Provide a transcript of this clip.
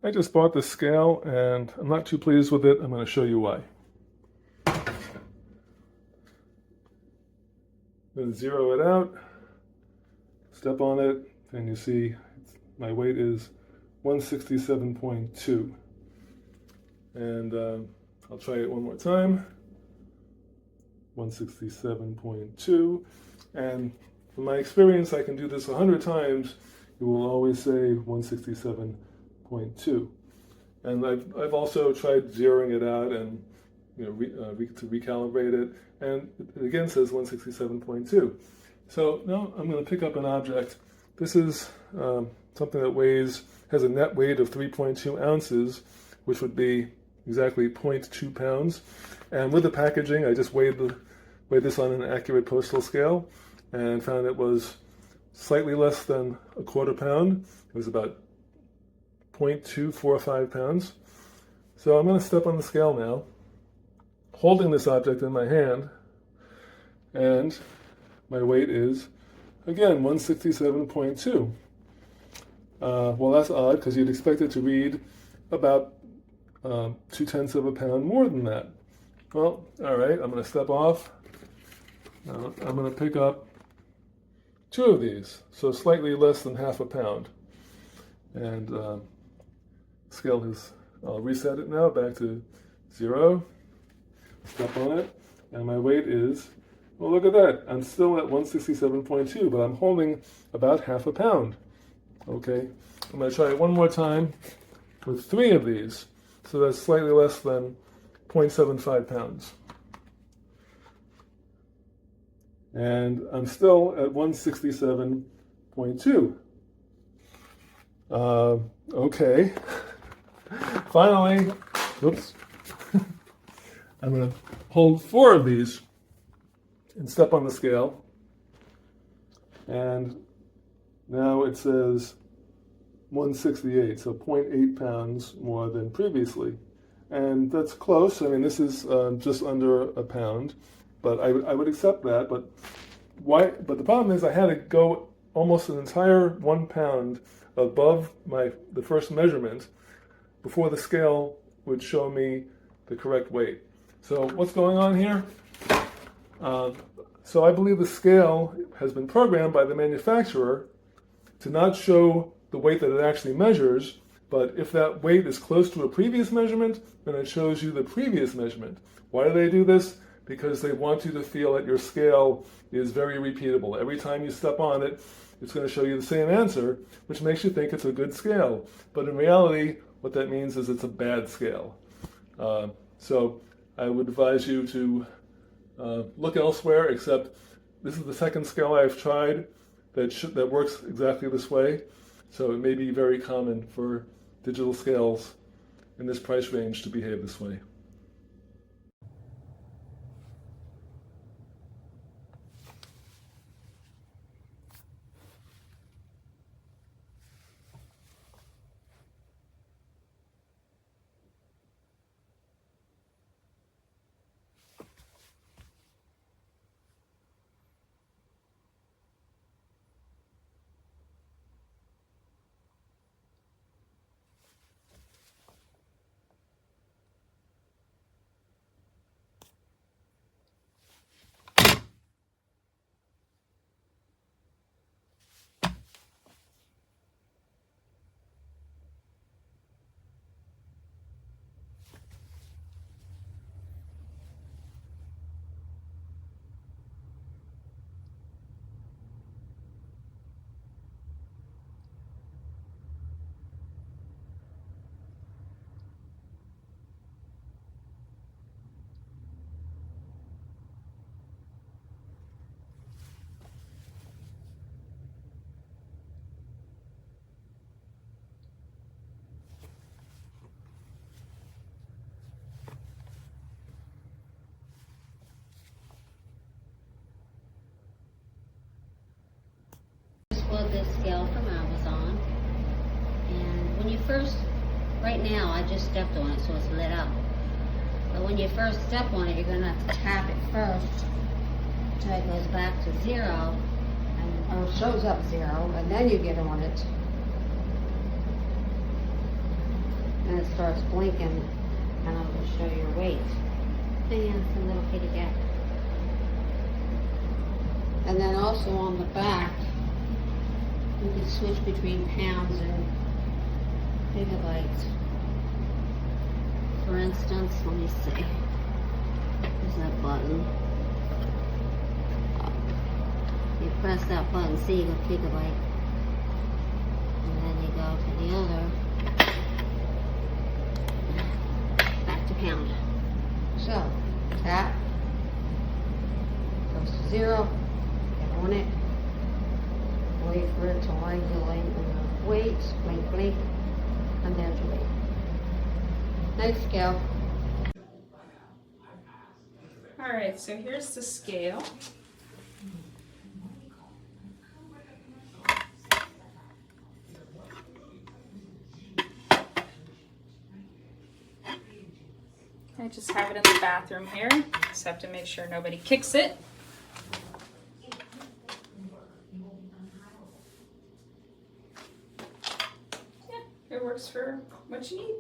I just bought this scale and I'm not too pleased with it. I'm going to show you why. I'm going to zero it out, step on it, and you see my weight is 167.2. And I'll try it one more time. 167.2. And from my experience, I can do this 100 times. It will always say 167.2. And I've also tried zeroing it out and to recalibrate it, and it again says 167.2. So now I'm going to pick up an object. This is something that has a net weight of 3.2 ounces, which would be exactly 0.2 pounds. And with the packaging, I just weighed this on an accurate postal scale and found it was slightly less than a quarter pound. It was about 0.245 pounds. So I'm going to step on the scale now, holding this object in my hand, and my weight is, again, 167.2. Well, that's odd because you'd expect it to read about 0.2 of a pound more than that. Well, all right, I'm going to step off. Now I'm going to pick up 2 of these, so slightly less than half a pound. And scale I'll reset it now back to 0. Step on it, and my weight is, well, look at that. I'm still at 167.2, but I'm holding about half a pound. Okay, I'm going to try it one more time with 3 of these. So that's slightly less than 0.75 pounds. And I'm still at 167.2. Okay. Finally, oops. I'm going to hold 4 of these and step on the scale. And now it says 168, so 0.8 pounds more than previously. And that's close. I mean, this is just under a pound, but I would accept that. But why? But the problem is I had to go almost an entire 1 pound above the first measurement before the scale would show me the correct weight. So what's going on here? So I believe the scale has been programmed by the manufacturer to not show the weight that it actually measures, but if that weight is close to a previous measurement, then it shows you the previous measurement. Why do they do this? Because they want you to feel that your scale is very repeatable. Every time you step on it, it's going to show you the same answer, which makes you think it's a good scale. But in reality, what that means is it's a bad scale. So I would advise you to look elsewhere, except this is the second scale I've tried that works exactly this way. So it may be very common for digital scales in this price range to behave this way. This scale from Amazon, and when you first, right now I just stepped on it so it's lit up, but when you first step on it, you're going to have to tap it first until it goes back to 0, or shows up 0, and then you get on it. starts blinking, and I'm going to show your weight. And it's a little kitty cat. And then also on the back, you can switch between pounds and gigabytes. For instance, let me see. There's that button. You press that button, see you go gigabyte. And then you go to the other. Back to pound. So, tap. Goes to 0. Get on it. Wait for it to angulate and wait. Blink, blink. And there's your weight. Nice scale. Alright, so here's the scale. I just have it in the bathroom here. Just have to make sure nobody kicks it. Yeah, it works for what you need.